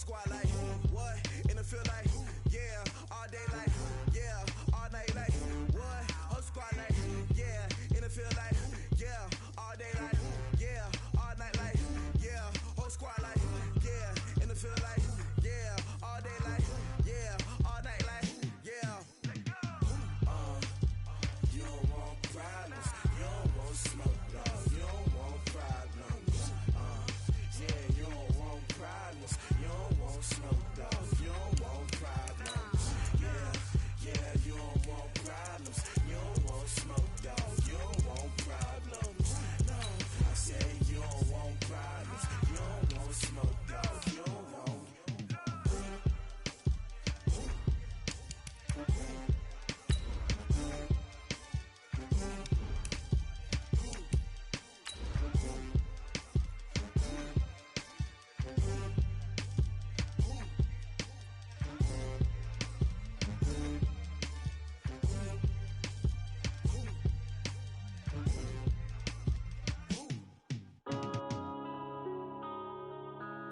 squad like, what? In the field like, yeah. All day like, yeah. All night like, what? Whole squad like, yeah. In the field like, yeah. All day like, yeah. All night like, yeah. Whole squad like, yeah. In the field like, yeah. All day like, yeah. All night like, yeah. You don't want problems. You don't want smoke, dog. You don't want problems. Yeah, you don't want problems. You don't want smoke, dog. You don't want problems. Yeah, you don't want problems. You don't want smoke, dog. You don't want problems. No, I say you don't want problems. You don't want smoke, dog. You don't want.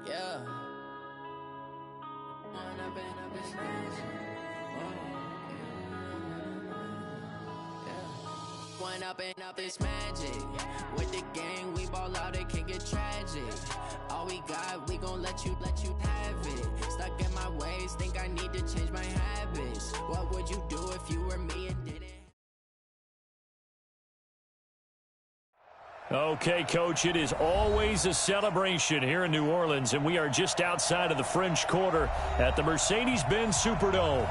Yeah. One up and up is magic. With the gang, we ball out, it can get tragic. All we got, we gon' let you have it. Stuck in my ways, think I need to change my habits. What would you do if you were me and didn't? Okay, Coach, it is always a celebration here in New Orleans, and we are just outside of the French Quarter at the Mercedes-Benz Superdome.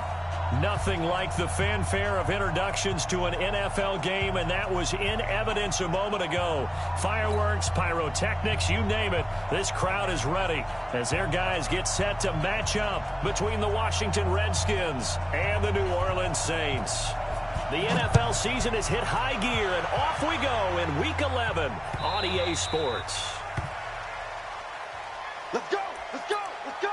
Nothing like the fanfare of introductions to an NFL game, and that was in evidence a moment ago. Fireworks, pyrotechnics, you name it. This crowd is ready as their guys get set to match up between the Washington Redskins and the New Orleans Saints. The NFL season has hit high gear, and off we go in Week 11 on EA Sports. Let's go! Let's go! Let's go! Let's go!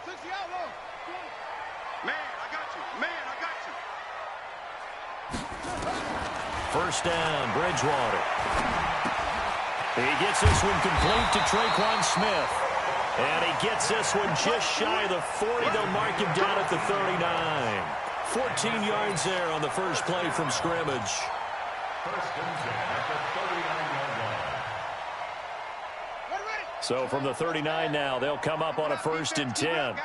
60 out low. Man, I got you. Man, I got you. First down, Bridgewater. He gets this one complete to Traquan Smith. And he gets this one just shy of the 40. They'll mark him down at the 39. 14 yards there on the first play from scrimmage. First and 10 at the 39-yard line. So from the 39 now, they'll come up on a first and 10.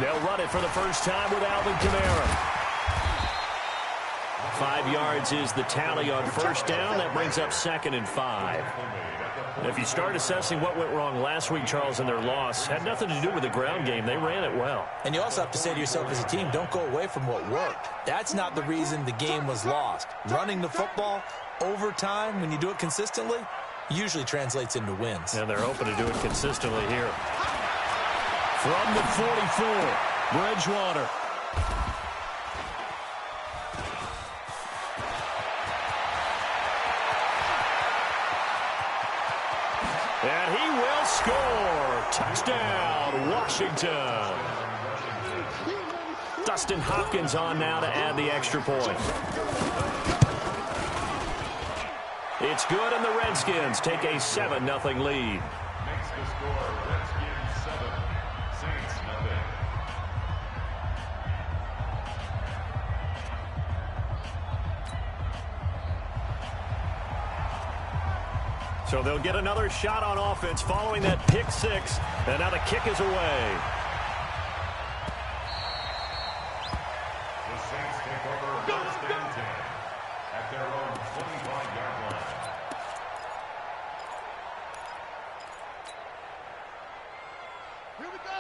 They'll run it for the first time with Alvin Kamara. 5 yards is the tally on first down. That brings up 2nd and 5. If you start assessing what went wrong last week, Charles, in their loss, had nothing to do with the ground game. They ran it well. And you also have to say to yourself as a team, don't go away from what worked. That's not the reason the game was lost. Running the football over time, when you do it consistently, usually translates into wins. And they're hoping to do it consistently here. From the 44, Bridgewater. And he will score. Touchdown, Washington. Dustin Hopkins on now to add the extra point. It's good, and the Redskins take a 7-0 lead. Makes the score Redskins 7, Saints 0. So they'll get another shot on offense following that pick six. And now the kick is away. The Saints take over first and 10 at their own 25-yard line.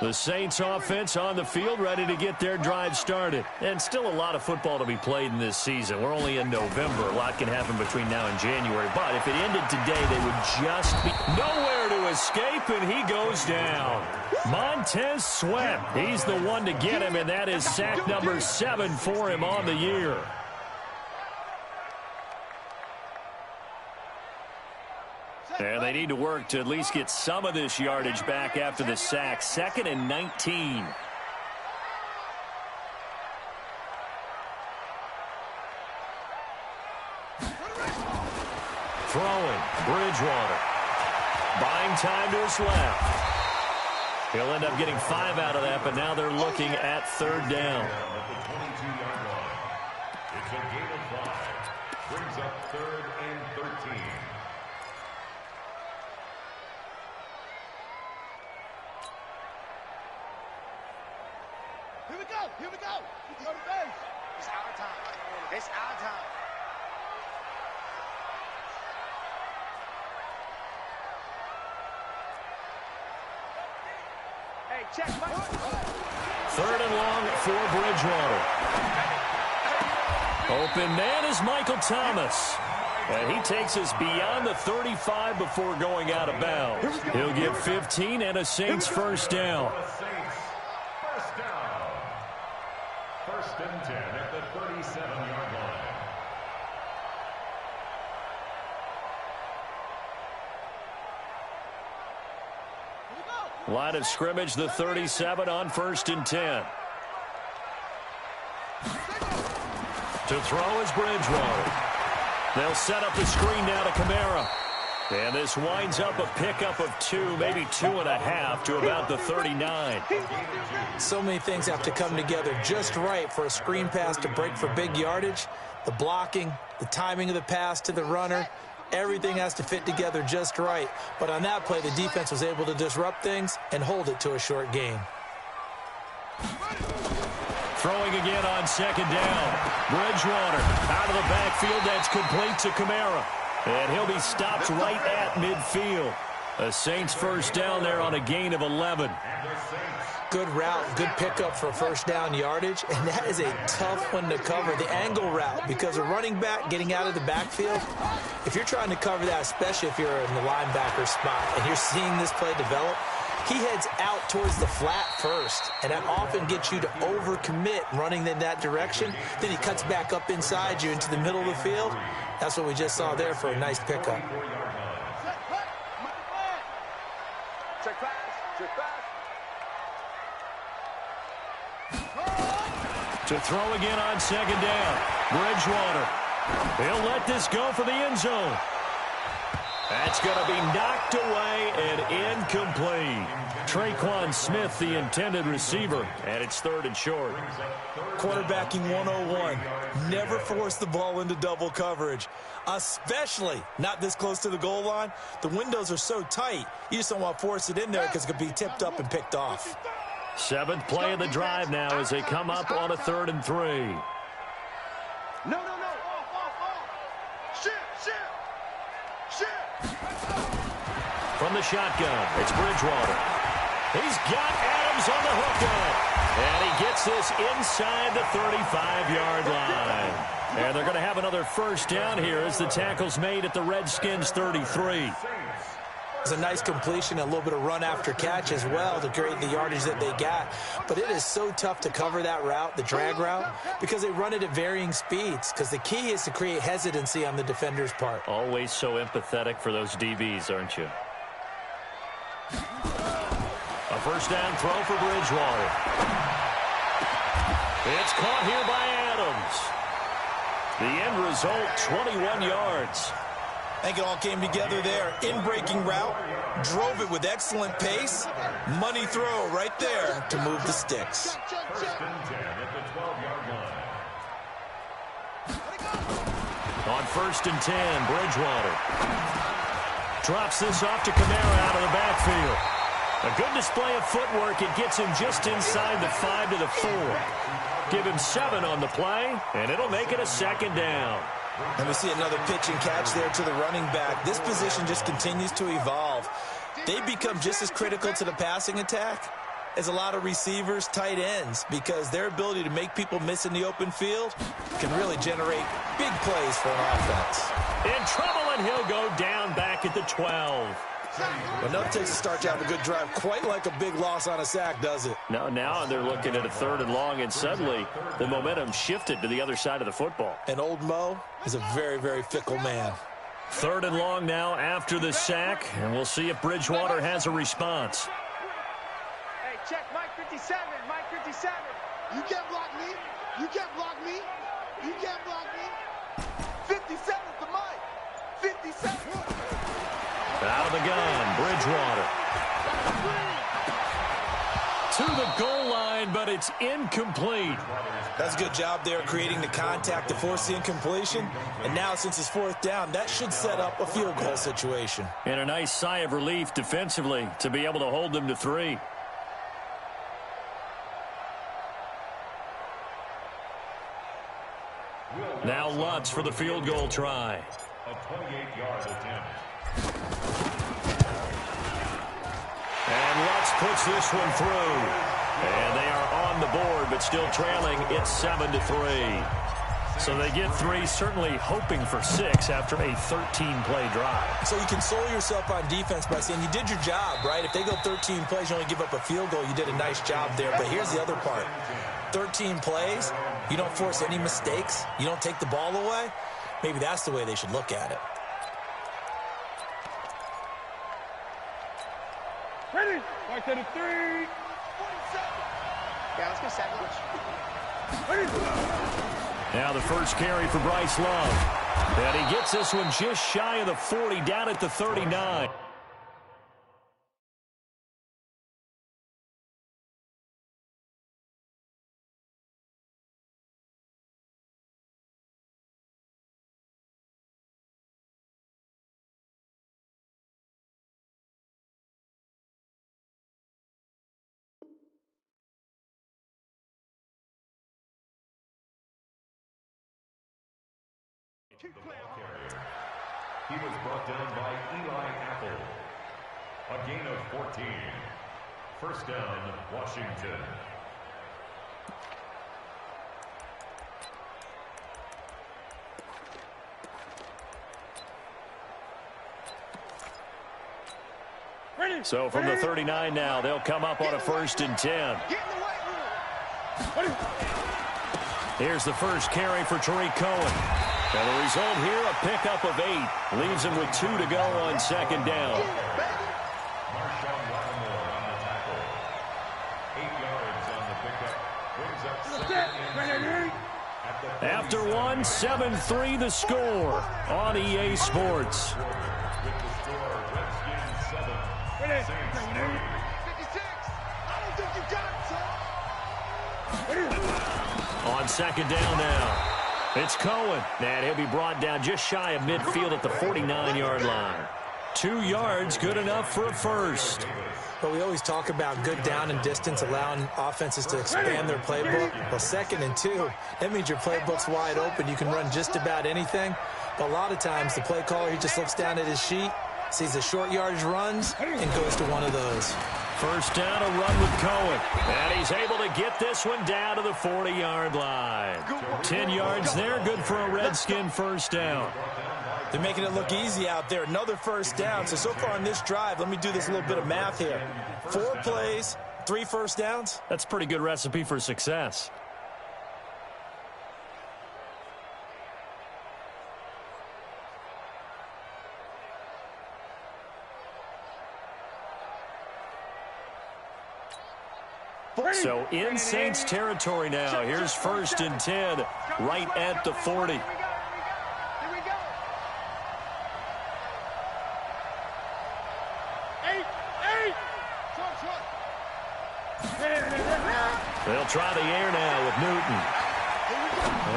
The Saints offense on the field, ready to get their drive started. And still a lot of football to be played in this season. We're only in November. A lot can happen between now and January. But if it ended today, they would just be nowhere to escape, and he goes down. Montez Sweat, he's the one to get him, and that is sack number 7 for him on the year. And they need to work to at least get some of this yardage back after the sack. 2nd and 19. Throwing, Bridgewater. Buying time to his left. He'll end up getting 5 out of that, but now they're looking at 3rd down. It's a gain of 5. Brings up 3rd and 13. Here we go. Here we go. Go to base. It's our time. It's our time. Hey, check. 3rd and long for Bridgewater. Open man is Michael Thomas. And he takes us beyond the 35 before going out of bounds. He'll get 15 and a Saints first down. First down. 1st and 10 at the 37-yard line. Line of scrimmage, the 37 on 1st and 10. To throw is Bridgewater. They'll set up the screen now to Kamara. And this winds up a pickup of 2, maybe 2.5 to about the 39. So many things have to come together just right for a screen pass to break for big yardage. The blocking, the timing of the pass to the runner, everything has to fit together just right. But on that play, the defense was able to disrupt things and hold it to a short gain. Throwing again on 2nd down. Bridgewater out of the backfield. That's complete to Kamara. And he'll be stopped right at midfield. A Saints first down there on a gain of 11. Good route, good pickup for first down yardage, and that is a tough one to cover, the angle route, because a running back getting out of the backfield, if you're trying to cover that, especially if you're in the linebacker spot and you're seeing this play develop, he heads out towards the flat first, and that often gets you to overcommit running in that direction. Then he cuts back up inside you into the middle of the field. That's what we just saw there for a nice pickup. Check pass. Check pass. To throw again on 2nd down. Bridgewater. He'll let this go for the end zone. That's going to be knocked away and incomplete. Traquan Smith, the intended receiver, and it's 3rd and short. Quarterbacking 101. Never force the ball into double coverage, especially not this close to the goal line. The windows are so tight, you just don't want to force it in there because it could be tipped up and picked off. 7th play of the drive now as they come up on a 3rd and 3. No. Off. Shit. From the shotgun, it's Bridgewater. He's got Adams on the hookup. And he gets this inside the 35-yard line. And they're going to have another first down here as the tackle's made at the Redskins' 33. It's a nice completion, a little bit of run after catch as well to create the yardage that they got. But it is so tough to cover that route, the drag route, because they run it at varying speeds. Because the key is to create hesitancy on the defender's part. Always so empathetic for those DBs, aren't you? A first down throw for Bridgewater. It's caught here by Adams. The end result, 21 yards. I think it all came together there. In-breaking route, drove it with excellent pace. Money throw right there to move the sticks. 1st and 10 at the 12-yard line. On 1st and 10, Bridgewater drops this off to Kamara out of the backfield. A good display of footwork. It gets him just inside the 5 to the 4. Give him 7 on the play, and it'll make it a 2nd down. And we see another pitch and catch there to the running back. This position just continues to evolve. They become just as critical to the passing attack as a lot of receivers, tight ends, because their ability to make people miss in the open field can really generate big plays for an offense. In trouble, and he'll go down back at the 12. Enough takes to start to have a good drive, quite like a big loss on a sack, does it? Now they're looking at a 3rd and long, and suddenly the momentum shifted to the other side of the football. And old Mo is a very, very fickle man. 3rd and long now after the sack, and we'll see if Bridgewater has a response. Hey, check Mike 57, Mike 57. You can't block me. You can't block me. You can't block me. 57's the Mike. 57. Out of the gun, Bridgewater. To the goal line, but it's incomplete. That's a good job there creating the contact to force the incompletion. And now since it's 4th down, that should set up a field goal situation. And a nice sigh of relief defensively to be able to hold them to 3. Now Lutz for the field goal try. A 28-yard attempt. And Lutz puts this one through. And they are on the board, but still trailing. It's 7-3. So they get 3, certainly hoping for 6 after a 13-play drive. So you console yourself on defense by saying you did your job, right? If they go 13 plays, you only give up a field goal, you did a nice job there. But here's the other part. 13 plays, you don't force any mistakes, you don't take the ball away. Maybe that's the way they should look at it. Ready? Back to the 3. 47. Yeah, let's go sandwich. Now the first carry for Bryce Love. And he gets this one just shy of the 40, down at the 39. He was brought down by Eli Apple. A gain of 14. 1st down, Washington. So from the 39 now, they'll come up on a 1st and 10. Here's the first carry for Tariq Cohen. And the result here, a pickup of 8. Leaves him with 2 to go on 2nd down. Marshawn Lattimore on the tackle. 8 yards on the pickup. Brings up 2nd and 2. After 1, 7-3 the score on EA Sports. With the score, Redskins 7, Saints 3. 56. I don't think you got it, son. On 2nd down now. It's Cohen, and he'll be brought down just shy of midfield at the 49-yard line. 2 yards, good enough for a first. But we always talk about good down and distance, allowing offenses to expand their playbook. Well, 2nd and 2, that means your playbook's wide open. You can run just about anything. But a lot of times, the play caller, he just looks down at his sheet, sees the short yardage runs, and goes to one of those. First down, a run with Cohen. And he's able to get this one down to the 40-yard line. 10 yards there, good for a Redskin first down. They're making it look easy out there. Another first down. So far on this drive, let me do this little bit of math here. 4 plays, 3 first downs. That's a pretty good recipe for success. So in Saints territory now. Here's 1st and 10, right at the 40. Here we go. 8. They'll try the air now with Newton.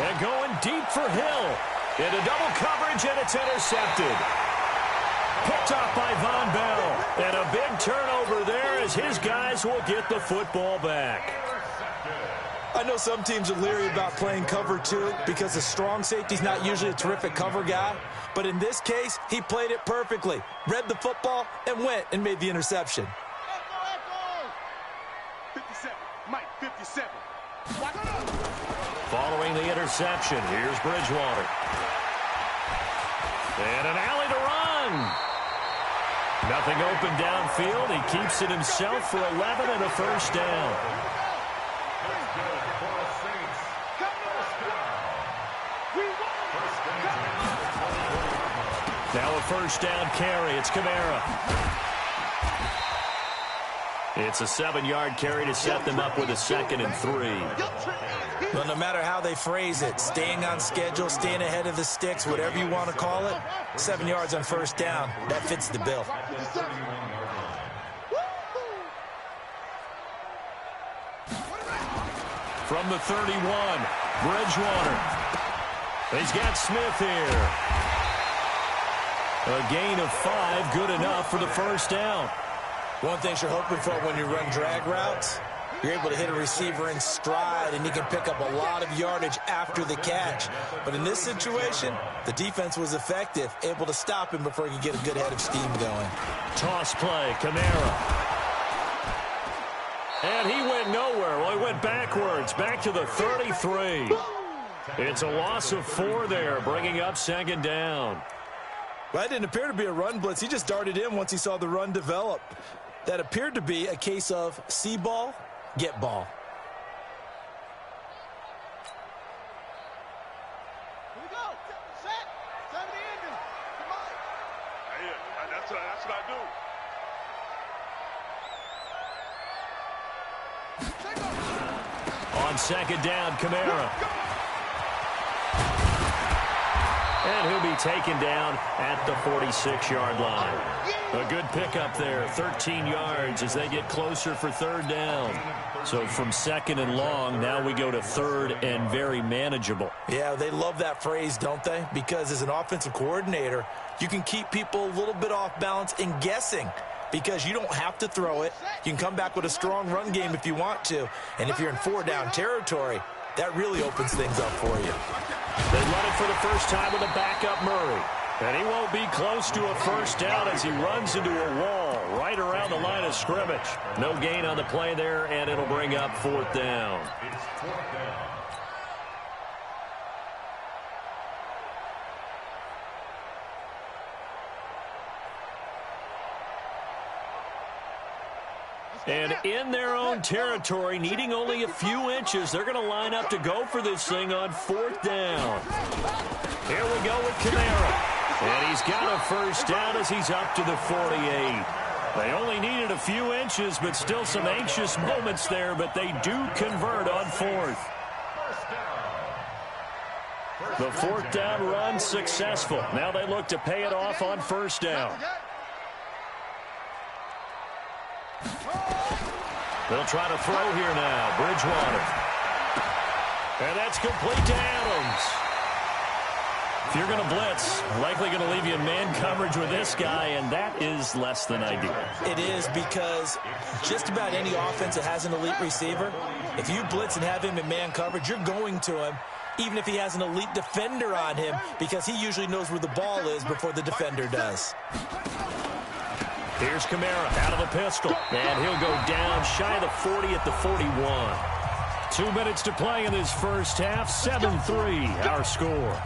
And going deep for Hill. Into double coverage, and it's intercepted. Picked off by Von Bell. And a big turnover there as his guys will get the football back. I know some teams are leery about playing cover 2 because the strong safety's not usually a terrific cover guy. But in this case, he played it perfectly. Read the football and went and made the interception. 57. Mike, 57. Following the interception, here's Bridgewater. And an alley to run. Nothing open downfield. He keeps it himself for 11 and a first down. Now a first down carry. It's Kamara. It's a 7-yard carry to set them up with a 2nd and 3. Well, no matter how they phrase it, staying on schedule, staying ahead of the sticks, whatever you want to call it, 7 yards on first down, that fits the bill. From the 31, Bridgewater. He's got Smith here. A gain of 5, good enough for the first down. One thing you're hoping for when you run drag routes, you're able to hit a receiver in stride, and you can pick up a lot of yardage after the catch. But in this situation, the defense was effective, able to stop him before he could get a good head of steam going. Toss play, Kamara. And he went nowhere. Well, he went backwards, back to the 33. It's a loss of 4 there, bringing up 2nd down. Well, that didn't appear to be a run blitz. He just darted in once he saw the run develop. That appeared to be a case of see ball, get ball. Here we go. Set. 70 ending. Come on. Yeah, that's what I do. On 2nd down, Kamara. And he'll be taken down at the 46-yard line. A good pickup there, 13 yards as they get closer for 3rd down. So from 2nd and long, now we go to 3rd and very manageable. Yeah, they love that phrase, don't they? Because as an offensive coordinator, you can keep people a little bit off balance and guessing, because you don't have to throw it. You can come back with a strong run game if you want to. And if you're in 4-down territory, that really opens things up for you. They run it for the first time with a backup Murray. And he won't be close to a first down as he runs into a wall right around the line of scrimmage. No gain on the play there, and it'll bring up 4th down. It's 4th down. And in their own territory, needing only a few inches, they're going to line up to go for this thing on 4th down. Here we go with Kamara. And he's got a first down as he's up to the 48. They only needed a few inches, but still some anxious moments there, but they do convert on 4th. The 4th down run successful. Now they look to pay it off on 1st down. They'll try to throw here now. Bridgewater. And that's complete to Adams. If you're going to blitz, likely going to leave you in man coverage with this guy, and that is less than ideal. It is, because just about any offense that has an elite receiver, if you blitz and have him in man coverage, you're going to him, even if he has an elite defender on him, because he usually knows where the ball is before the defender does. Here's Kamara out of the pistol, and he'll go down shy of the 40 at the 41. 2 minutes to play in this first half, 7-3 our score.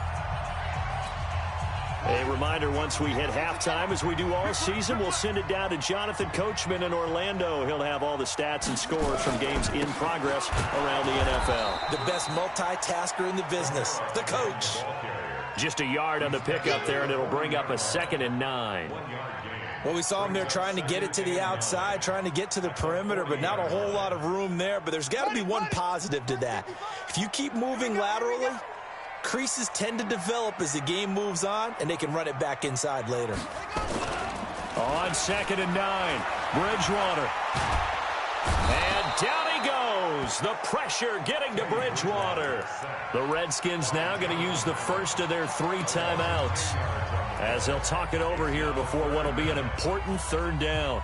A reminder, once we hit halftime, as we do all season, we'll send it down to Jonathan Coachman in Orlando. He'll have all the stats and scores from games in progress around the NFL. The best multitasker in the business, the coach. Just a yard on the pickup there, and it'll bring up a 2nd and 9. Well, we saw him there trying to get it to the outside, trying to get to the perimeter, but not a whole lot of room there. But there's got to be one positive to that. If you keep moving laterally, creases tend to develop as the game moves on, and they can run it back inside later. On 2nd and 9, Bridgewater. And down he goes. The pressure getting to Bridgewater. The Redskins now going to use the first of their 3 timeouts, as they'll talk it over here before what will be an important 3rd down.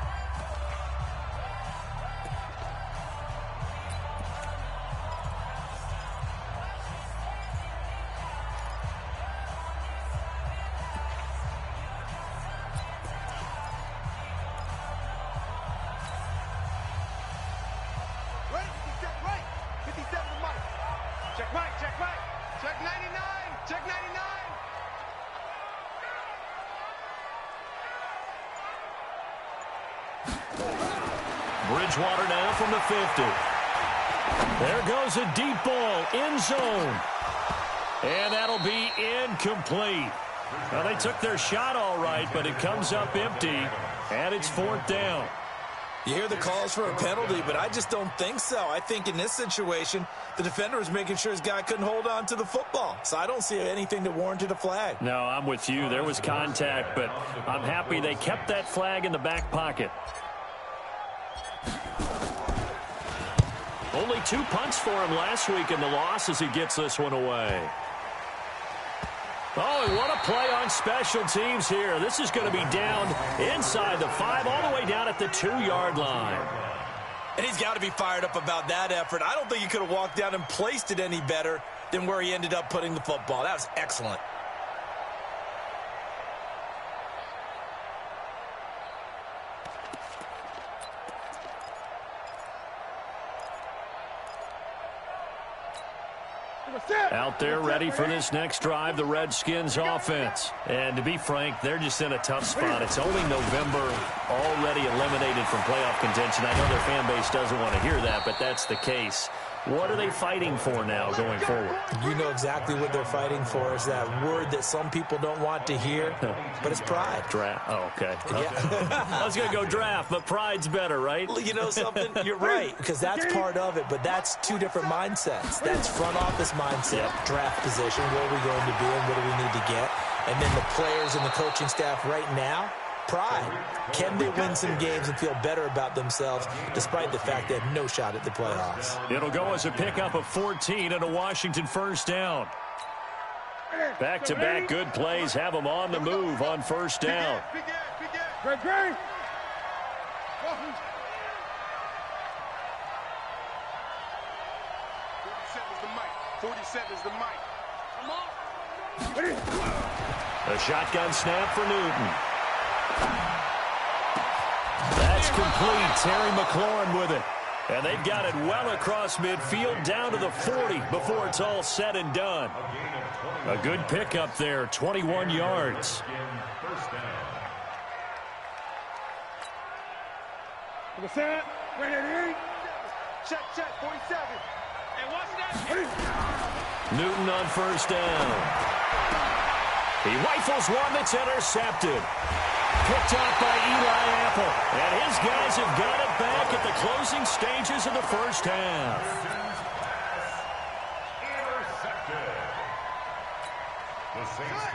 Bridgewater now from the 50. There goes a deep ball, end zone. And that'll be incomplete. Well, they took their shot all right, but it comes up empty, and it's 4th down. You hear the calls for a penalty, but I just don't think so. I think in this situation, the defender was making sure his guy couldn't hold on to the football. So I don't see anything that warranted a flag. No, I'm with you. There was contact, but I'm happy they kept that flag in the back pocket. Only 2 punts for him last week in the loss as he gets this one away. Oh, and what a play on special teams here. This is going to be down inside the 5, all the way down at the 2-yard line. And he's got to be fired up about that effort. I don't think he could have walked down and placed it any better than where he ended up putting the football. That was excellent. Out there ready for this next drive, the Redskins offense. And to be frank, they're just in a tough spot. It's only November, already eliminated from playoff contention. I know their fan base doesn't want to hear that, but that's the case. What are they fighting for now going forward? You know exactly what they're fighting for. Is that word that some people don't want to hear, but it's pride. Draft. Oh, okay. Yeah. I was going to go draft, but pride's better, right? Well, you know something? You're right, because that's part of it, but that's 2 different mindsets. That's front office mindset, draft position, where are we going to be and what do we need to get? And then the players and the coaching staff right now, pride. Can they win some games and feel better about themselves despite the fact they have no shot at the playoffs? It'll go as a pickup of 14 and a Washington first down. Back-to-back good plays have them on the move on first down. 47 is the mic. 47 is the mic. Come on. A shotgun snap for Newton. That's complete. Terry McLaurin with it. And they've got it well across midfield down to the 40 before it's all said and done. A good pickup there, 21 yards. Check, 47. And watch that. Newton on first down. He rifles one that's intercepted. Picked off by Eli Apple. And his guys have got it back at the closing stages of the first half.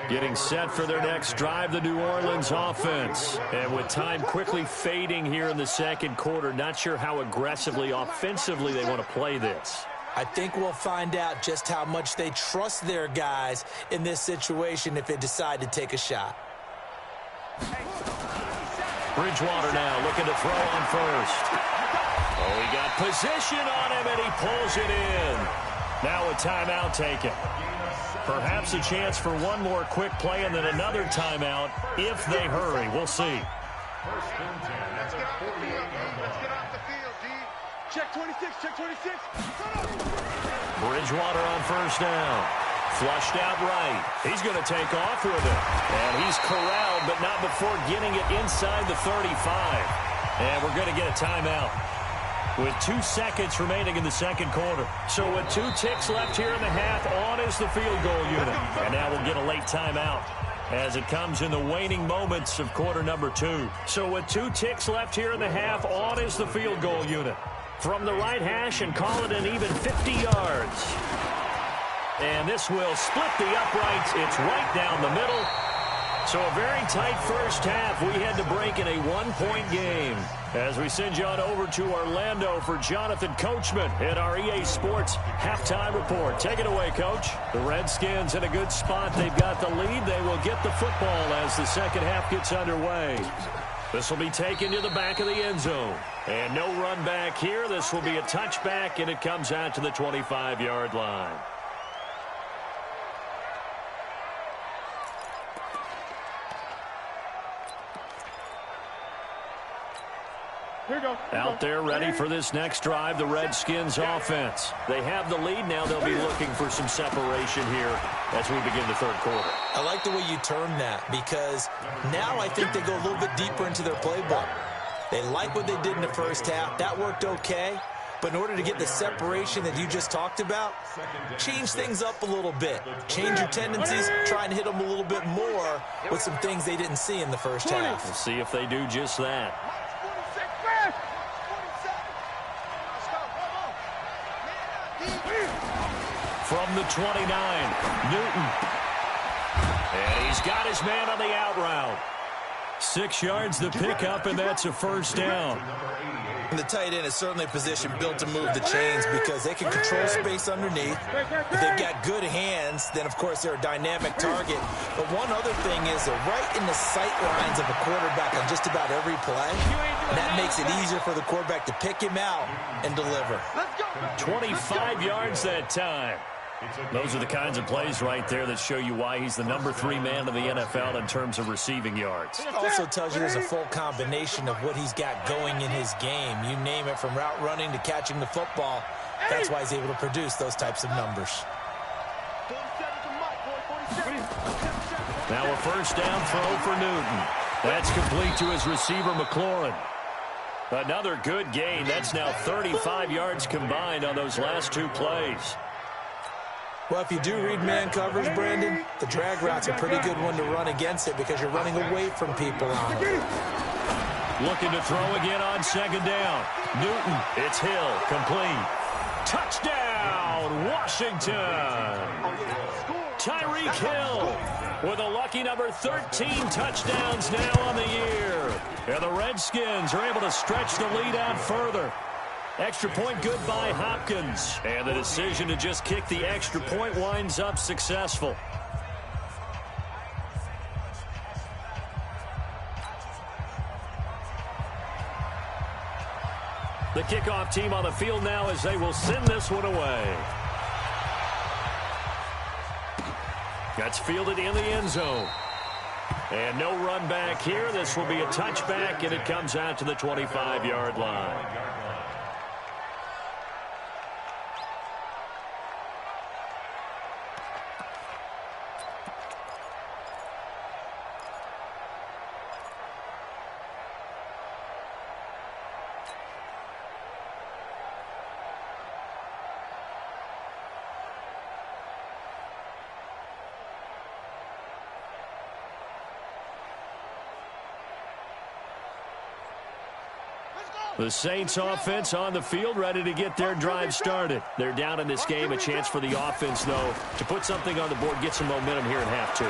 Getting set for their next drive, the New Orleans offense. And with time quickly fading here in the second quarter, not sure how aggressively, offensively they want to play this. I think we'll find out just how much they trust their guys in this situation if they decide to take a shot. Bridgewater now looking to throw on first. Oh, he got position on him, and he pulls it in. Now a timeout taken. Perhaps a chance for one more quick play and then another timeout if they hurry. We'll see. Let's get off the field, D. Let's get off the field, D. Check 26, check 26. Bridgewater on first down. Flushed out right. He's going to take off with it. And he's corralled, but not before getting it inside the 35. And we're going to get a timeout with 2 seconds remaining in the second quarter. So with 2 ticks left here in the half, on is the field goal unit. And now we'll get a late timeout as it comes in the waning moments of quarter number 2. So with 2 ticks left here in the half, on is the field goal unit. From the right hash and call it an even 50 yards. And this will split the uprights. It's right down the middle. So a very tight first half. We had to break in a 1-point game. As we send you on over to Orlando for Jonathan Coachman in our EA Sports halftime report. Take it away, Coach. The Redskins in a good spot. They've got the lead. They will get the football as the second half gets underway. This will be taken to the back of the end zone. And no run back here. This will be a touchback, and it comes out to the 25-yard line. Out there ready for this next drive, the Redskins offense. They have the lead now. They'll be looking for some separation here as we begin the third quarter. I like the way you term that because now I think they go a little bit deeper into their playbook. They like what they did in the first half. That worked okay. But in order to get the separation that you just talked about, change things up a little bit. Change your tendencies, try and hit them a little bit more with some things they didn't see in the first half. We'll see if they do just that. From the 29, Newton. And he's got his man on the out route. 6 yards the pickup, and that's a first down. And the tight end is certainly a position built to move the chains because they can control space underneath. If they've got good hands, then, of course, they're a dynamic target. But one other thing is they're right in the sight lines of a quarterback on just about every play. And that makes it easier for the quarterback to pick him out and deliver. 25 yards that time. Those are the kinds of plays right there that show you why he's the number 3 man in the NFL in terms of receiving yards. It also tells you there's a full combination of what he's got going in his game. You name it, from route running to catching the football. That's why he's able to produce those types of numbers. Now a first down throw for Newton. That's complete to his receiver, McLaurin. Another good gain. That's now 35 yards combined on those last 2 plays. Well, if you do read man coverage, Brandon, the drag route's a pretty good one to run against it because you're running away from people on it. Looking to throw again on second down. Newton, it's Hill, complete. Touchdown, Washington! Tyreek Hill with a lucky number 13 touchdowns now on the year. And the Redskins are able to stretch the lead out further. Extra point good by Hopkins. And the decision to just kick the extra point winds up successful. The kickoff team on the field now as they will send this one away. That's fielded in the end zone. And no run back here. This will be a touchback, and it comes out to the 25-yard line. The Saints offense on the field, ready to get their drive started. They're down in this game. A chance for the offense, though, to put something on the board, get some momentum here in half 2.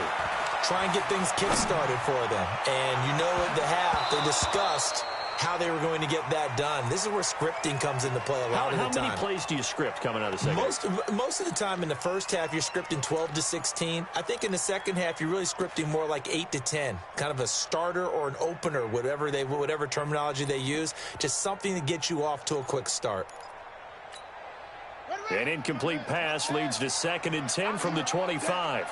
Try and get things kick-started for them. And you know at the half, they discussed how they were going to get that done. This is where scripting comes into play a lot of the time. How many plays do you script coming out of the second? Most of the time in the first half, you're scripting 12 to 16. I think in the second half, you're really scripting more like 8 to 10. Kind of a starter or an opener, whatever terminology they use. Just something to get you off to a quick start. An incomplete pass leads to 2nd and 10 from the 25.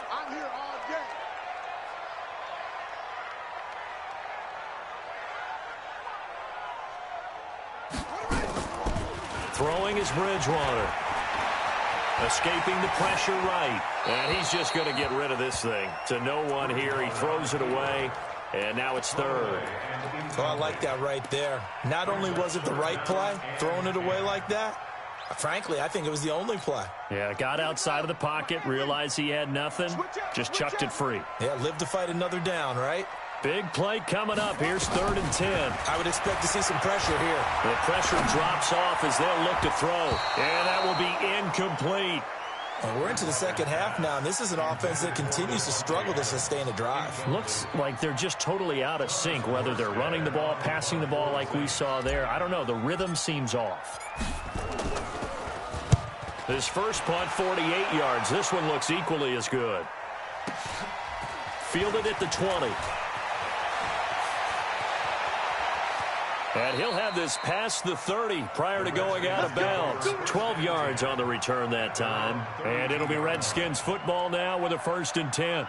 Throwing is Bridgewater. Escaping the pressure right. And he's just going to get rid of this thing. To no one here. He throws it away. And now it's 3rd. Oh, I like that right there. Not only was it the right play, throwing it away like that, frankly, I think it was the only play. Yeah, got outside of the pocket, realized he had nothing, just chucked it free. Yeah, live to fight another down, right? Big play coming up. Here's 3rd and 10. I would expect to see some pressure here. The pressure drops off as they'll look to throw. And that will be incomplete. And we're into the second half now, and this is an offense that continues to struggle to sustain a drive. Looks like they're just totally out of sync, whether they're running the ball, passing the ball like we saw there. I don't know. The rhythm seems off. His first punt, 48 yards. This one looks equally as good. Fielded at the 20. And he'll have this past the 30 prior to going out of bounds. 12 yards on the return that time. And it'll be Redskins football now with a 1st and 10.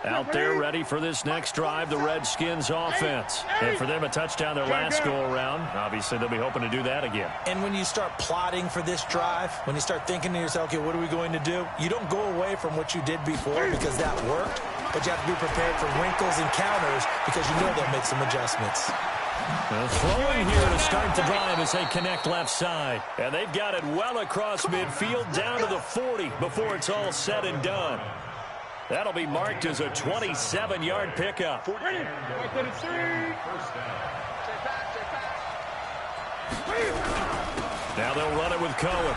Out there ready for this next drive, the Redskins offense. And for them, a touchdown their last go-around. Obviously, they'll be hoping to do that again. And when you start plotting for this drive, when you start thinking to yourself, okay, what are we going to do? You don't go away from what you did before because that worked, but you have to be prepared for wrinkles and counters because you know they'll make some adjustments. Well, throwing here to start the drive as they connect left side. And they've got it well across midfield down to the 40 before it's all said and done. That'll be marked as a 27-yard pickup. Now they'll run it with Cohen.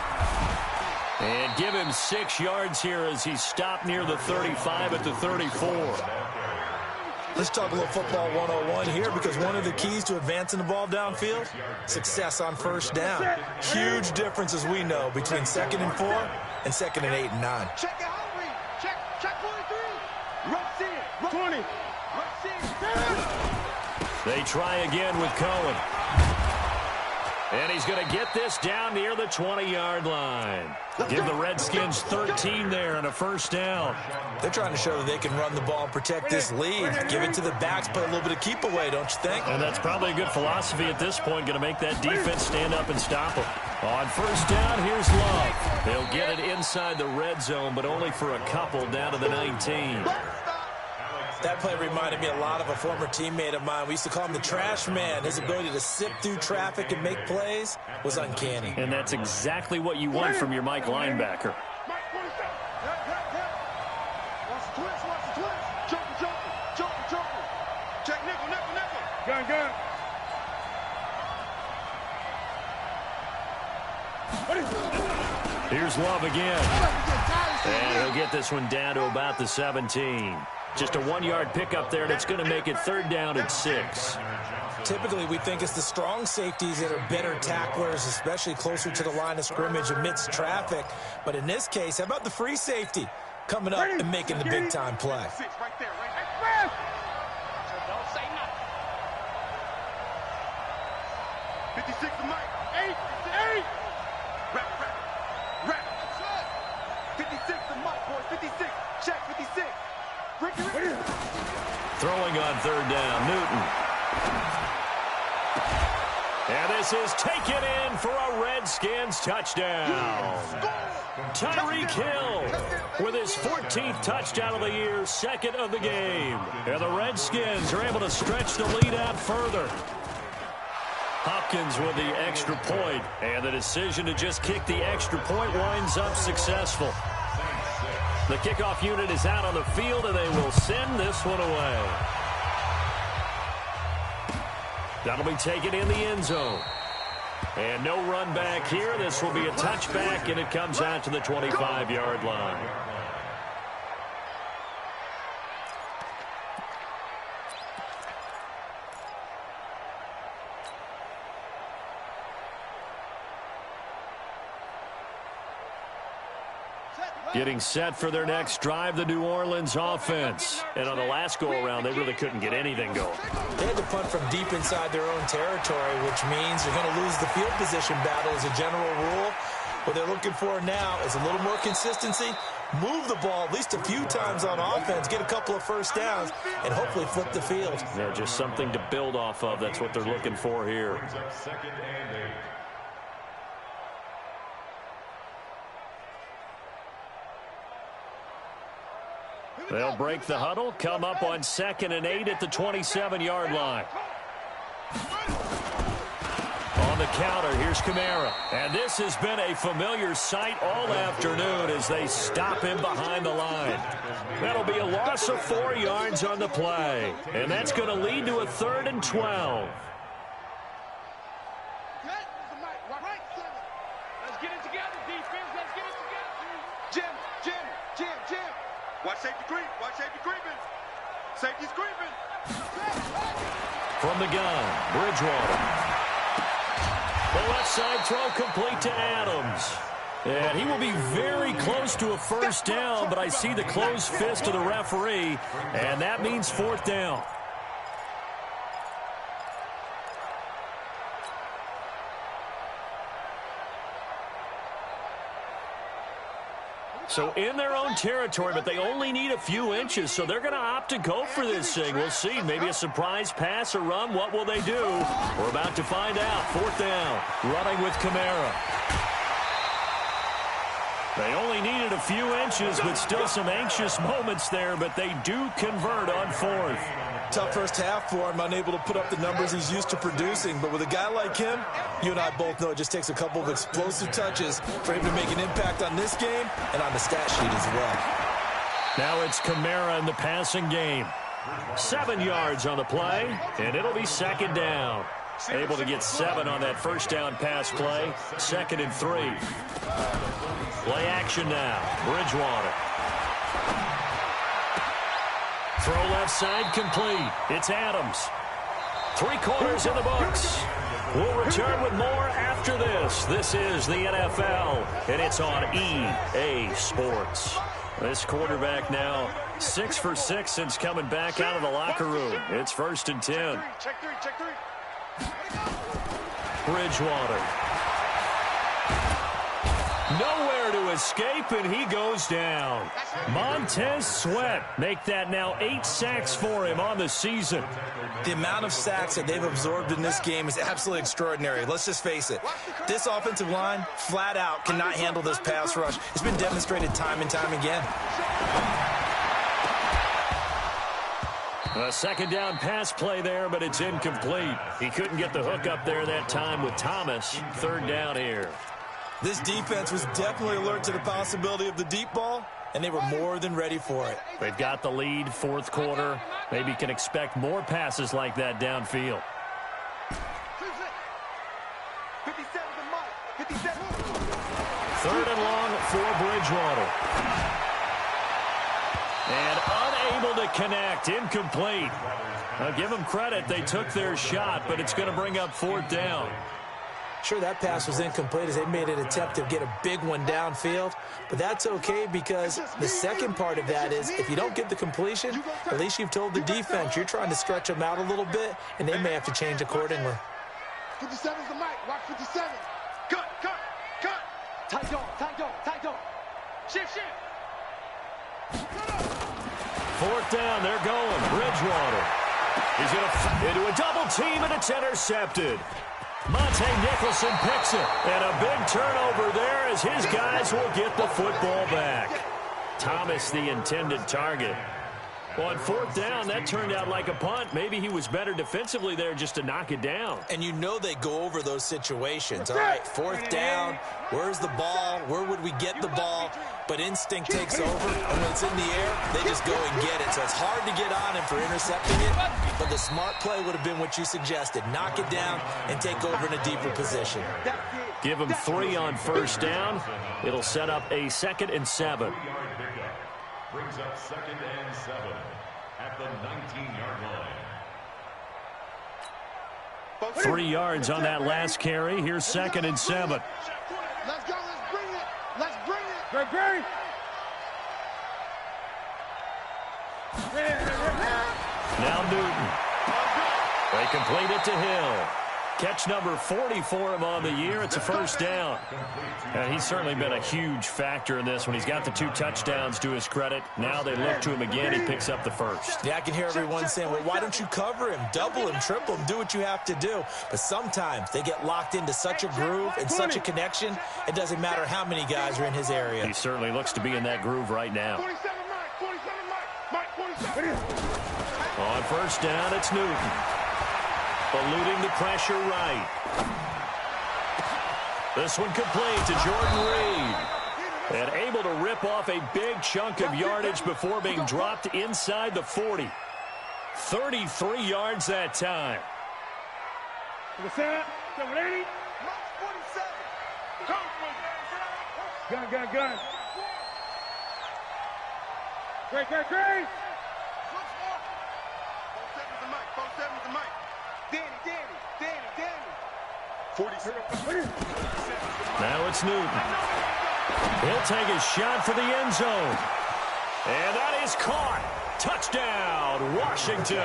And give him 6 yards here as he stopped near the 35 at the 34. Let's talk a little football 101 here because one of the keys to advancing the ball downfield, success on first down. Huge difference, as we know, between 2nd and 4 and 2nd and 8 and 9. Check it out, read. Check 43. Rush in. 20. Rush in. They try again with Cohen. And he's going to get this down near the 20-yard line. Give the Redskins 13 there and a first down. They're trying to show that they can run the ball and protect this lead. Give it to the backs, play a little bit of keep away, don't you think? And that's probably a good philosophy at this point, going to make that defense stand up and stop them. On first down, here's Love. They'll get it inside the red zone, but only for a couple down to the 19. That play reminded me a lot of a former teammate of mine. We used to call him the trash man. His ability to sift through traffic and make plays was uncanny. And that's exactly what you want from your Mike linebacker. Watch the twist. Jumping. Check nickel. Gun. Here's Love again. And he'll get this one down to about the 17. Just a 1-yard pickup there, and it's going to make it 3rd down and 6. Typically, we think it's the strong safeties that are better tacklers, especially closer to the line of scrimmage amidst traffic. But in this case, how about the free safety coming up and making the big-time play? Right there. Don't say nothing. 56 to Mike. 8. Rap. 56 to Mike, boys. 56. Check 56. Throwing on 3rd down, Newton. And this is taken in for a Redskins touchdown. Tyreek Hill with his 14th touchdown of the year, 2nd of the game. And the Redskins are able to stretch the lead out further. Hopkins with the extra point, and the decision to just kick the extra point winds up successful. The kickoff unit is out on the field, and they will send this one away. That'll be taken in the end zone. And no run back here. This will be a touchback, and it comes out to the 25-yard line. Getting set for their next drive, the New Orleans offense. And on the last go-around, they really couldn't get anything going. They had to punt from deep inside their own territory, which means you're going to lose the field position battle as a general rule. What they're looking for now is a little more consistency, move the ball at least a few times on offense, get a couple of first downs, and hopefully flip the field. Yeah, just something to build off of. That's what they're looking for here. They'll break the huddle, come up on 2nd and 8 at the 27-yard line. On the counter, here's Kamara. And this has been a familiar sight all afternoon as they stop him behind the line. That'll be a loss of 4 yards on the play. And that's going to lead to a 3rd and 12. Let's get it together, defense. Let's get it together. Jim. Watch safety creep. Watch safety creeping. Safety's creeping. From the gun, Bridgewater. The left side throw complete to Adams. And he will be very close to a first down, but I see the closed fist of the referee, and that means 4th down. So in their own territory, but they only need a few inches, so they're going to opt to go for this thing. We'll see. Maybe a surprise pass or run. What will they do? We're about to find out. 4th down, running with Kamara. They only needed a few inches, but still some anxious moments there, but they do convert on 4th. Tough first half for him, unable to put up the numbers he's used to producing. But with a guy like him, you and I both know it just takes a couple of explosive touches for him to make an impact on this game and on the stat sheet as well. Now it's Kamara in the passing game. 7 yards on the play, and it'll be 2nd down. Able to get 7 on that first down pass play. 2nd and 3. Play action now. Bridgewater. Throw left side complete. It's Adams. 3 quarters in the books. We'll return with more after this. This is the NFL, and it's on EA Sports. This quarterback now 6 for 6 since coming back out of the locker room. It's 1st and 10. Check three. Bridgewater. Nowhere to escape, and he goes down. Montez Sweat make that now 8 sacks for him on the season. The amount of sacks that they've absorbed in this game is absolutely extraordinary. Let's just face it. This offensive line, flat out, cannot handle this pass rush. It's been demonstrated time and time again. A 2nd down pass play there, but it's incomplete. He couldn't get the hook up there that time with Thomas. 3rd down here. This defense was definitely alert to the possibility of the deep ball, and they were more than ready for it. They've got the lead, 4th quarter. Maybe can expect more passes like that downfield. 3rd and long for Bridgewater. And unable to connect, incomplete. Now give them credit, they took their shot, but it's going to bring up 4th down. Sure, that pass was incomplete as they made an attempt to get a big one downfield, but that's okay because the second part of that is if you don't get the completion, at least you've told the defense you're trying to stretch them out a little bit, and they may have to change accordingly. 57's the mic. Watch 57. Cut. Tight dog. Shift. 4th down, they're going. Bridgewater. He's going to into a double team, and it's intercepted. Monte Nicholson picks it, and a big turnover there as his guys will get the football back. Thomas, the intended target. Well, on 4th down, that turned out like a punt. Maybe he was better defensively there just to knock it down. And you know they go over those situations. All right, 4th down, where's the ball? Where would we get the ball? But instinct takes over, and when it's in the air, they just go and get it. So it's hard to get on him for intercepting it, but the smart play would have been what you suggested. Knock it down and take over in a deeper position. Give him 3 on 1st down. It'll set up a 2nd and 7. Brings up 2nd and 7 at the 19-yard line. 3 yards on that last carry. Here's 2nd and 7. Let's go. Let's bring it. Great. Now Newton. They complete it to Hill. Catch number 40 for him on the year. It's a 1st down. And he's certainly been a huge factor in this when he's got the 2 touchdowns to his credit. Now they look to him again. He picks up the 1st. Yeah, I can hear everyone saying, well, why don't you cover him, double him, triple him, do what you have to do. But sometimes they get locked into such a groove and such a connection, it doesn't matter how many guys are in his area. He certainly looks to be in that groove right now. 47 Mike. On 1st down, it's Newton. Eluding the pressure right. This one complete to Jordan Reed. And able to rip off a big chunk of yardage before being dropped inside the 40. 33 yards that time. Gun. Great. 47's the mic. Danny. 47. Now it's Newton. He'll take a shot for the end zone. And that is caught. Touchdown, Washington.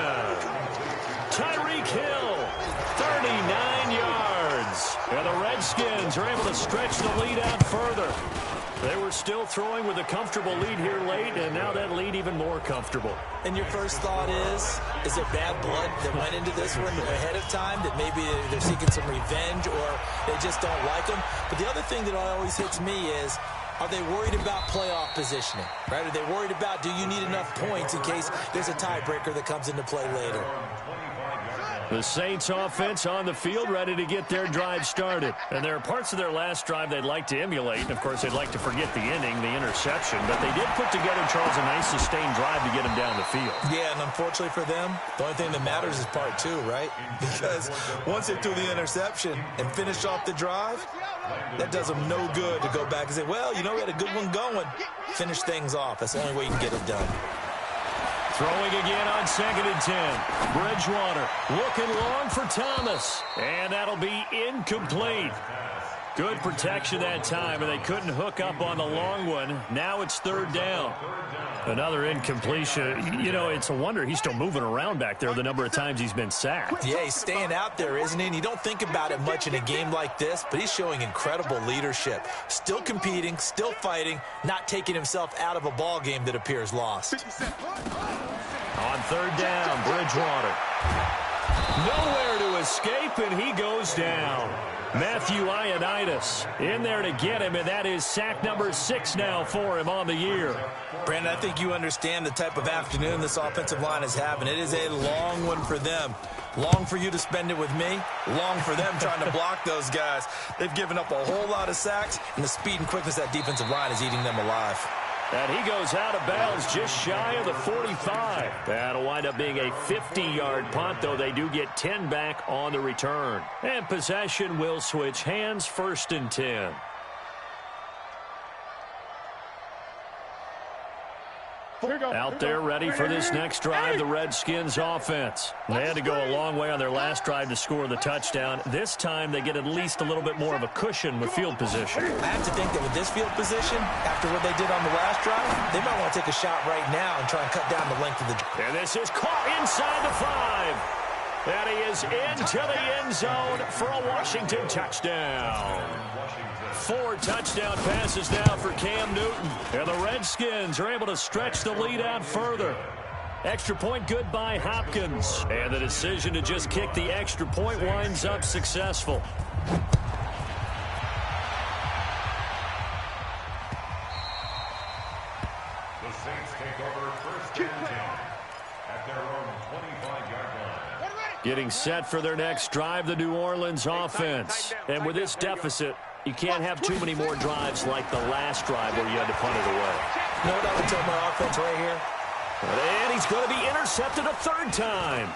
Tyreek Hill, 39 yards. And the Redskins are able to stretch the lead out further. They were still throwing with a comfortable lead here late, and now that lead even more comfortable. And your first thought is there bad blood that went into this one ahead of time, that maybe they're seeking some revenge or they just don't like them? But the other thing that always hits me is, are they worried about playoff positioning, right? Are they worried about, do you need enough points in case there's a tiebreaker that comes into play later? The Saints offense on the field, ready to get their drive started. And there are parts of their last drive they'd like to emulate. And, of course, they'd like to forget the inning, the interception. But they did put together, Charles, a nice sustained drive to get them down the field. Yeah, and unfortunately for them, the only thing that matters is part two, right? Because once they threw the interception and finished off the drive, that does them no good to go back and say, well, you know, we had a good one going. Finish things off. That's the only way you can get it done. Throwing again on 2nd and 10. Bridgewater looking long for Thomas. And that'll be incomplete. Good protection that time, and they couldn't hook up on the long one. Now it's 3rd down. Another incompletion. You know, it's a wonder he's still moving around back there the number of times he's been sacked. Yeah, he's staying out there, isn't he? And you don't think about it much in a game like this, but he's showing incredible leadership. Still competing, still fighting, not taking himself out of a ball game that appears lost. On 3rd down, Bridgewater. Nowhere to escape, and he goes down. Matthew Ioannidis in there to get him, and that is sack number 6 now for him on the year. Brandon, I think you understand the type of afternoon this offensive line is having. It is a long one for them. Long for you to spend it with me. Long for them trying to block those guys. They've given up a whole lot of sacks, and the speed and quickness of that defensive line is eating them alive. And he goes out of bounds just shy of the 45. That'll wind up being a 50-yard punt, though they do get 10 back on the return. And possession will switch hands, 1st and 10. Out there ready for this next drive, the Redskins offense. They had to go a long way on their last drive to score the touchdown. This time they get at least a little bit more of a cushion with field position. I have to think that with this field position, after what they did on the last drive, they might want to take a shot right now and try and cut down the length of the drive. And this is caught inside the 5. And he is into the end zone for a Washington touchdown. 4 touchdown passes now for Cam Newton. And the Redskins are able to stretch the lead out further. Extra point good by Hopkins. And the decision to just kick the extra point winds up successful. The Saints take over 1st and 10 at their own 25-yard line. Getting set for their next drive, the New Orleans offense. And with this deficit, you can't have too many more drives like the last drive where you had to punt it away. You know what I would tell my offense right here? And he's going to be intercepted a 3rd time.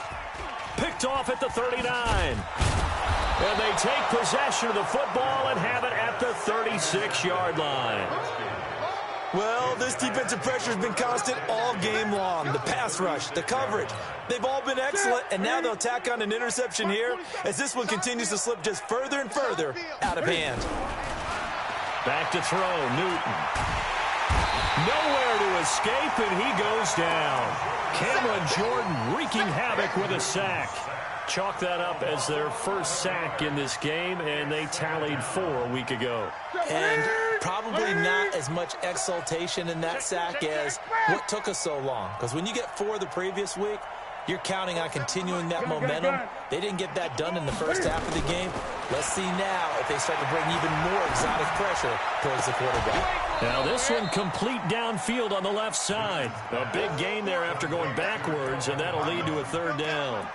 Picked off at the 39. And they take possession of the football and have it at the 36-yard line. Well, this defensive pressure has been constant all game long. The pass rush, the coverage, they've all been excellent, and now they'll tack on an interception here as this one continues to slip just further and further out of hand. Back to throw, Newton. Nowhere to escape, and he goes down. Cameron Jordan wreaking havoc with a sack. Chalk that up as their first sack in this game, and they tallied 4 a week ago. And probably not as much exultation in that sack as what took us so long. Because when you get 4 the previous week, you're counting on continuing that momentum. They didn't get that done in the first half of the game. Let's see now if they start to bring even more exotic pressure towards the quarterback. Now this one complete downfield on the left side. A big gain there after going backwards, and that'll lead to a 3rd down.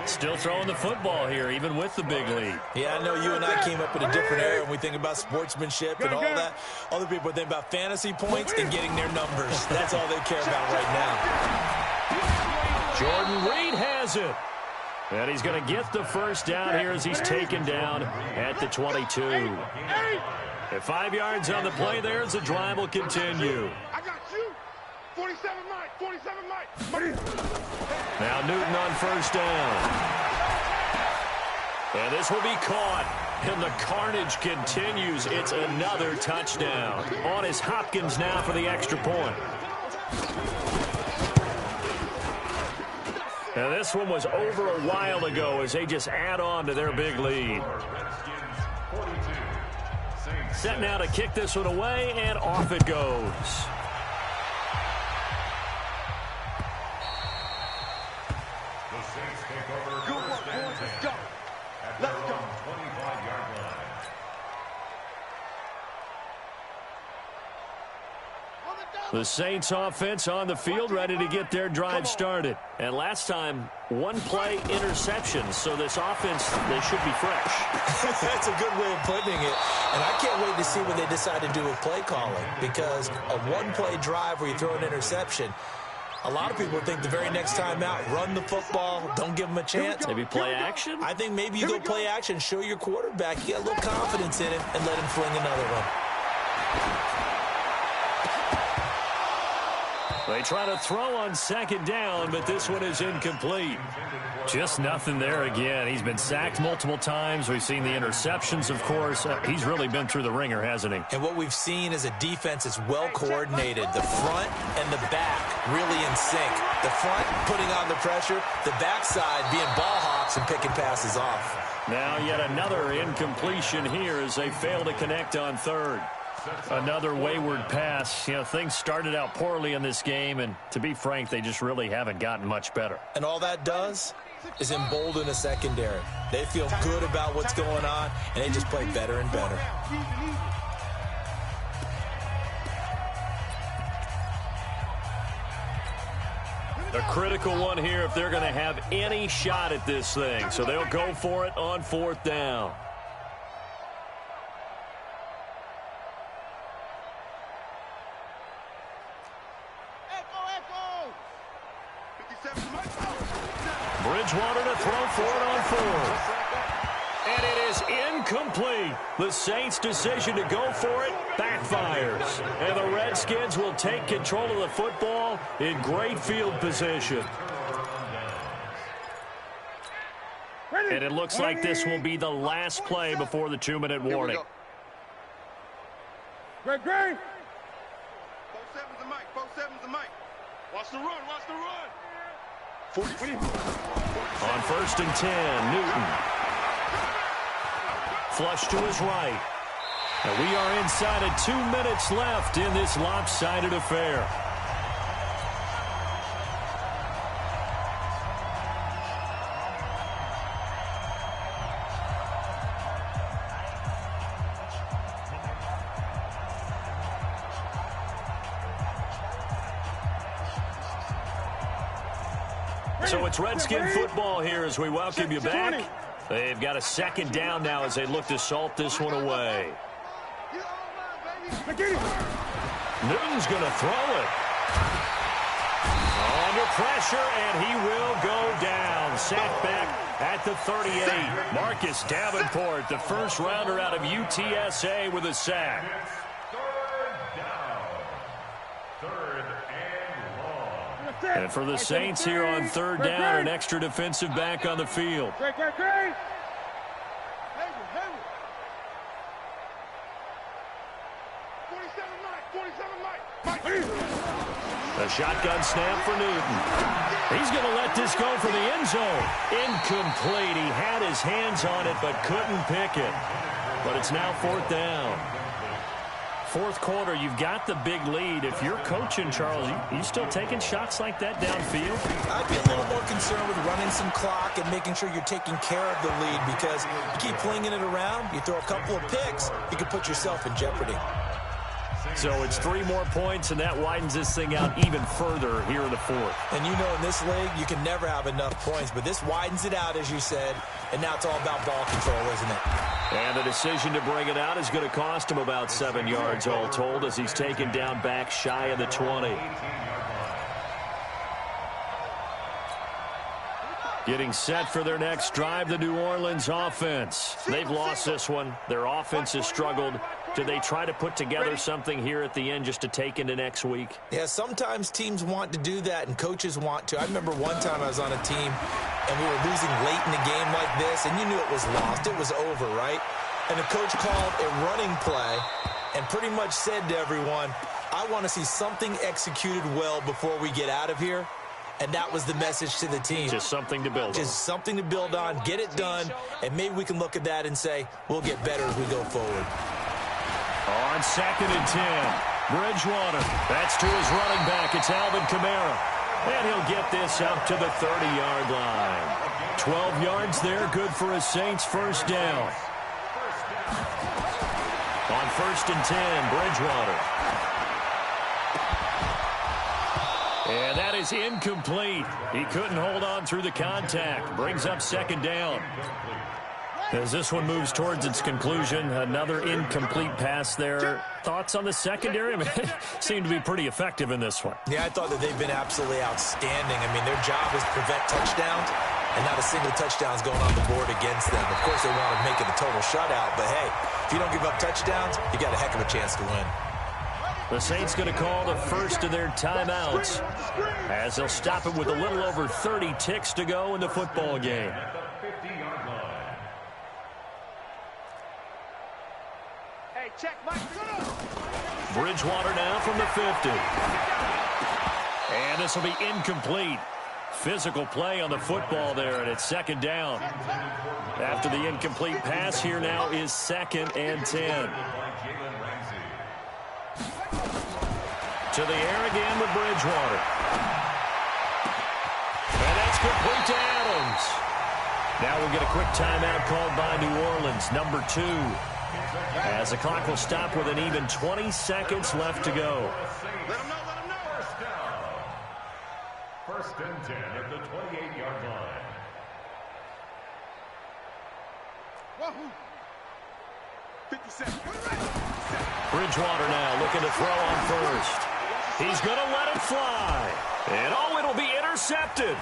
Still throwing the football here, even with the big lead. Yeah, I know you and I came up in a different era when we think about sportsmanship and all that. Other people think about fantasy points and getting their numbers. That's all they care about right now. Jordan Reed has it. And he's going to get the 1st down here as he's taken down at the 22. At 5 yards on the play there as the drive will continue. I got you. 47 Mike. 47 Mike. Now Newton on 1st down. And this will be caught. And the carnage continues. It's another touchdown. On is Hopkins now for the extra point. Now this one was over a while ago as they just add on to their big lead. Redskins 42, Saints Set now to kick this one away, and off it goes. The Saints take over. Good work, boys. Let's go. At Let's their go. own 25-yard line. The Saints offense on the field, ready to get their drive started. And last time, one-play interception, so this offense, they should be fresh. That's a good way of putting it. And I can't wait to see what they decide to do with play calling, because a one-play drive where you throw an interception, a lot of people think the very next time out, run the football, don't give them a chance. Maybe play action? I think maybe you go play action, show your quarterback, you got a little confidence in him, and let him fling another one. They try to throw on second down, but this one is incomplete. Just nothing there again. He's been sacked multiple times. We've seen the interceptions, of course. He's really been through the ringer, hasn't he? And what we've seen is a defense that's well coordinated. The front and the back really in sync. The front putting on the pressure, the backside being ball hawks and picking passes off. Now yet another incompletion here as they fail to connect on third. Another wayward pass. You know, things started out poorly in this game, and to be frank, they just really haven't gotten much better. And all that does is embolden a secondary. They feel good about what's going on, and they just play better and better. A critical one here if they're going to have any shot at this thing. So they'll go for it on fourth down. Bridgewater to throw for it on fourth. And it is incomplete. The Saints' decision to go for it backfires. And the Redskins will take control of the football in great field position. And it looks like this will be the last play before the 2-minute warning. Great. 4-7's the mic. 4-7's the mic. Watch the run. Watch the run. On 1st and 10, Newton. Flush to his right. And we are inside of 2 minutes left in this lopsided affair. So it's Redskin football here as we welcome you back. They've got a second down now as they look to salt this one away. Newton's going to throw it. Under pressure, and he will go down. Sacked back at the 38. Marcus Davenport, the first rounder out of UTSA with a sack. And for the Saints here on third down, an extra defensive back on the field. A shotgun snap for Newton. He's going to let this go for the end zone. Incomplete. He had his hands on it but couldn't pick it. But it's now fourth down. Fourth quarter, you've got the big lead. If you're coaching, Charles, you still taking shots like that downfield? I'd be a little more concerned with running some clock and making sure you're taking care of the lead, because you keep flinging it around, you throw a couple of picks, you can put yourself in jeopardy. So it's 3 more points, and that widens this thing out even further here in the fourth. And you know in this league, you can never have enough points, but this widens it out, as you said, and now it's all about ball control, isn't it? And the decision to bring it out is going to cost him about 7 yards all told as he's taken down back shy of the 20. Getting set for their next drive, the New Orleans offense. They've lost this one. Their offense has struggled. Do they try to put together something here at the end just to take into next week? Yeah, sometimes teams want to do that and coaches want to. I remember one time I was on a team and we were losing late in a game like this, and you knew it was lost. It was over, right? And the coach called a running play and pretty much said to everyone, I want to see something executed well before we get out of here. And that was the message to the team. Just something to build on. Just something to build on, get it done, and maybe we can look at that and say, we'll get better as we go forward. On 2nd and 10, Bridgewater. That's to his running back. It's Alvin Kamara. And he'll get this up to the 30-yard line. 12 yards there, good for a Saints first down. On 1st and 10, Bridgewater. And that is incomplete. He couldn't hold on through the contact. Brings up 2nd down. As this one moves towards its conclusion, another incomplete pass there. Thoughts on the secondary? I mean, seem to be pretty effective in this one. Yeah, I thought that they've been absolutely outstanding. I mean, their job is to prevent touchdowns, and not a single touchdown is going on the board against them. Of course, they want to make it a total shutout, but hey, if you don't give up touchdowns, you got a heck of a chance to win. The Saints going to call the first of their timeouts as they'll stop it with a little over 30 ticks to go in the football game. Hey, check, Mike. Bridgewater now from the 50. And this will be incomplete. Physical play on the football there, and it's 2nd down. After the incomplete pass, here now is 2nd and 10. To the air again with Bridgewater. And that's complete to Adams. Now we'll get a quick timeout called by New Orleans, number 2. As the clock will stop with an even 20 seconds left to go. Let him know, let him know. First down. 1st and 10 at the 28-yard line. Wahoo! 57. Bridgewater now looking to throw on 1st. He's going to let it fly. And oh, it'll be intercepted.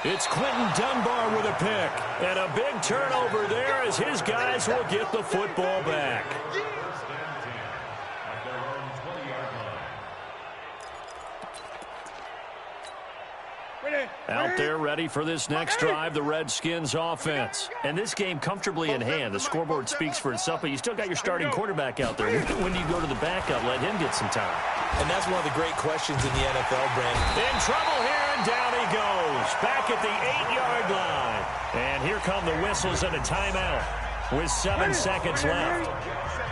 It's Quentin Dunbar with a pick. And a big turnover there as his guys will get the football back. First and 10 at their own 20-yard line. Out there ready for this next drive, the Redskins offense. And this game comfortably in hand. The scoreboard speaks for itself, but you still got your starting quarterback out there. When do you go to the backup, let him get some time? And that's one of the great questions in the NFL, Brandon. In trouble here, and down he goes. Back at the 8-yard line. And here come the whistles and a timeout with 7 seconds left.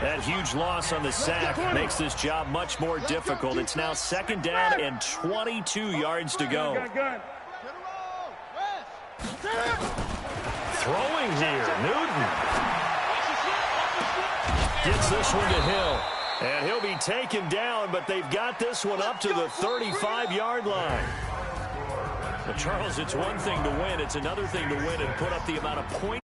That huge loss on the sack makes this job much more difficult. It's now 2nd down and 22 yards to go. Throwing here, Newton. Gets this one to Hill. And he'll be taken down, but they've got this one up to the 35-yard line. But Charles, it's one thing to win. It's another thing to win and put up the amount of points.